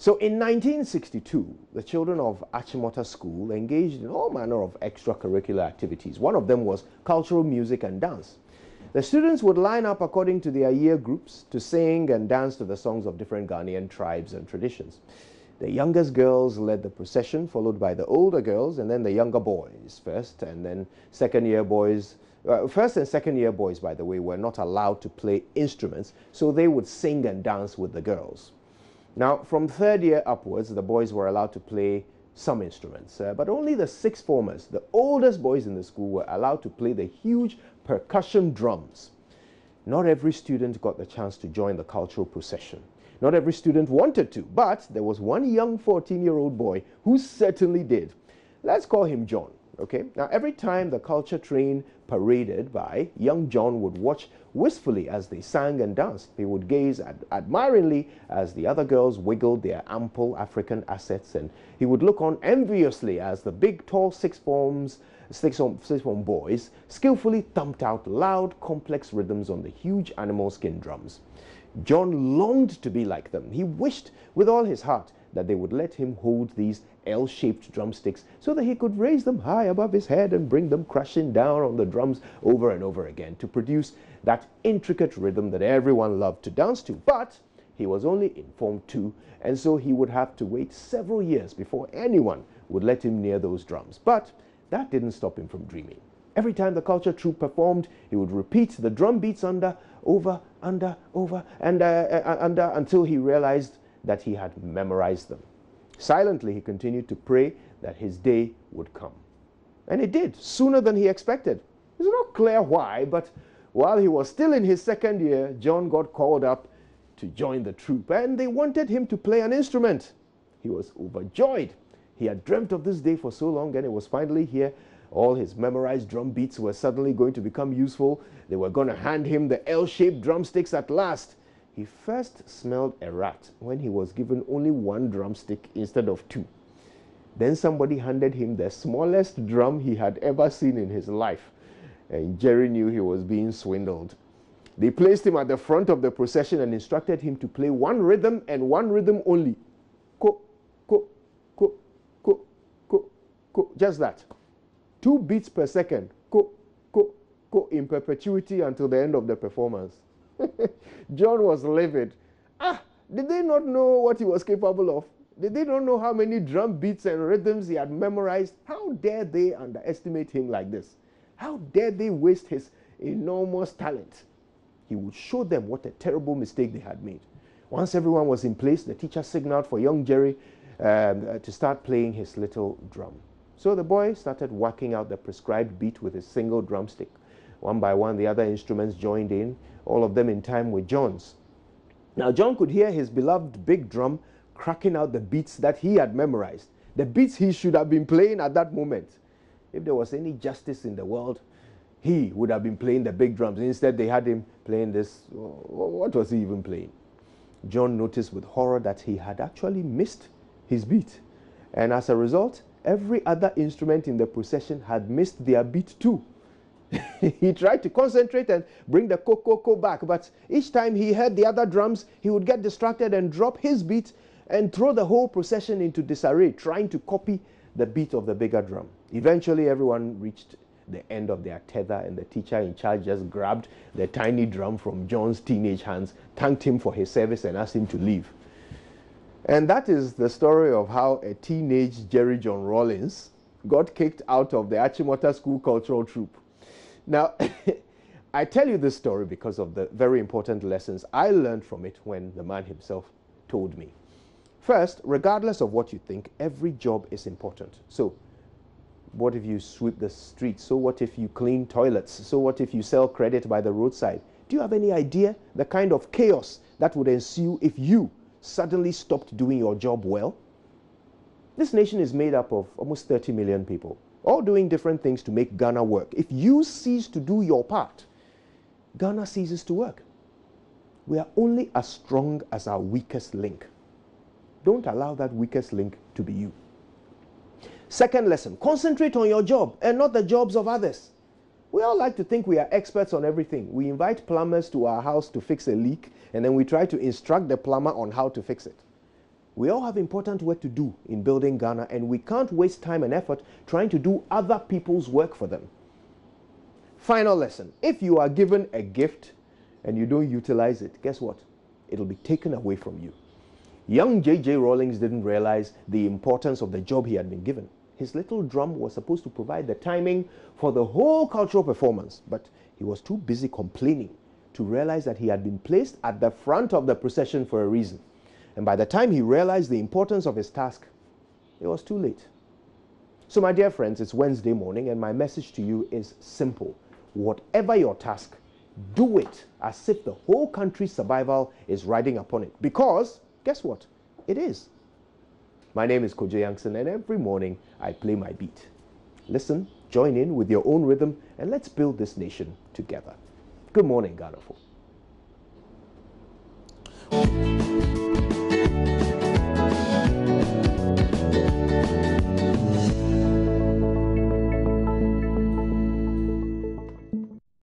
So in 1962, the children of Achimota School engaged in all manner of extracurricular activities. One of them was cultural music and dance. The students would line up according to their year groups to sing and dance to the songs of different Ghanaian tribes and traditions. The youngest girls led the procession, followed by the older girls, and then the younger boys first, and then second-year boys. First and second-year boys, by the way, were not allowed to play instruments, so they would sing and dance with the girls. Now, from third year upwards, the boys were allowed to play some instruments, but only the sixth formers, the oldest boys in the school, were allowed to play the huge percussion drums. Not every student got the chance to join the cultural procession. Not every student wanted to, but there was one young 14-year-old boy who certainly did. Let's call him John, okay? Now, every time the culture train paraded by, young John would watch wistfully as they sang and danced. He would gaze admiringly as the other girls wiggled their ample African assets, and he would look on enviously as the big, tall sixth form boys skillfully thumped out loud, complex rhythms on the huge animal skin drums. John longed to be like them. He wished with all his heart that they would let him hold these L-shaped drumsticks so that he could raise them high above his head and bring them crashing down on the drums over and over again to produce that intricate rhythm that everyone loved to dance to. But he was only in Form 2, and so he would have to wait several years before anyone would let him near those drums. But that didn't stop him from dreaming. Every time the culture troupe performed, he would repeat the drum beats under, until he realized that he had memorized them. Silently, he continued to pray that his day would come. And it did, sooner than he expected. It's not clear why, but while he was still in his second year, John got called up to join the troupe, and they wanted him to play an instrument. He was overjoyed. He had dreamt of this day for so long, and it was finally here. All his memorized drum beats were suddenly going to become useful. They were going to hand him the L-shaped drumsticks at last. He first smelled a rat when he was given only one drumstick instead of two. Then somebody handed him the smallest drum he had ever seen in his life, and Jerry knew he was being swindled. They placed him at the front of the procession and instructed him to play one rhythm and one rhythm only. Ko, ko, ko, ko, ko, ko. Just that. 2 beats per second. Ko, ko, ko, in perpetuity until the end of the performance. John was livid. Did they not know what he was capable of? Did they not know how many drum beats and rhythms he had memorized? How dare they underestimate him like this? How dare they waste his enormous talent? He would show them what a terrible mistake they had made. Once everyone was in place, the teacher signaled for young Jerry to start playing his little drum. So the boy started whacking out the prescribed beat with his single drumstick. One by one, the other instruments joined in, all of them in time with John's. Now, John could hear his beloved big drum cracking out the beats that he had memorized, the beats he should have been playing at that moment. If there was any justice in the world, he would have been playing the big drums. Instead, they had him playing this. What was he even playing? John noticed with horror that he had actually missed his beat. And as a result, every other instrument in the procession had missed their beat too. He tried to concentrate and bring the ko back, but each time he heard the other drums, he would get distracted and drop his beat and throw the whole procession into disarray, trying to copy the beat of the bigger drum. Eventually, everyone reached the end of their tether, and the teacher in charge just grabbed the tiny drum from John's teenage hands, thanked him for his service, and asked him to leave. And that is the story of how a teenage Jerry John Rawlins got kicked out of the Achimota School Cultural Troupe. Now, I tell you this story because of the very important lessons I learned from it when the man himself told me. First, regardless of what you think, every job is important. So, what if you sweep the streets? So what if you clean toilets? So what if you sell credit by the roadside? Do you have any idea the kind of chaos that would ensue if you suddenly stopped doing your job well? This nation is made up of almost 30 million people, all doing different things to make Ghana work. If you cease to do your part, Ghana ceases to work. We are only as strong as our weakest link. Don't allow that weakest link to be you. Second lesson, concentrate on your job and not the jobs of others. We all like to think we are experts on everything. We invite plumbers to our house to fix a leak, and then we try to instruct the plumber on how to fix it. We all have important work to do in building Ghana, and we can't waste time and effort trying to do other people's work for them. Final lesson. If you are given a gift and you don't utilize it, guess what? It'll be taken away from you. Young J.J. Rawlings didn't realize the importance of the job he had been given. His little drum was supposed to provide the timing for the whole cultural performance, but he was too busy complaining to realize that he had been placed at the front of the procession for a reason. And by the time he realized the importance of his task, it was too late. So my dear friends, it's Wednesday morning, and my message to you is simple. Whatever your task, do it as if the whole country's survival is riding upon it. Because, guess what? It is. My name is Kojo Yankson, and every morning I play my beat. Listen, join in with your own rhythm, and let's build this nation together. Good morning, Ghana folk.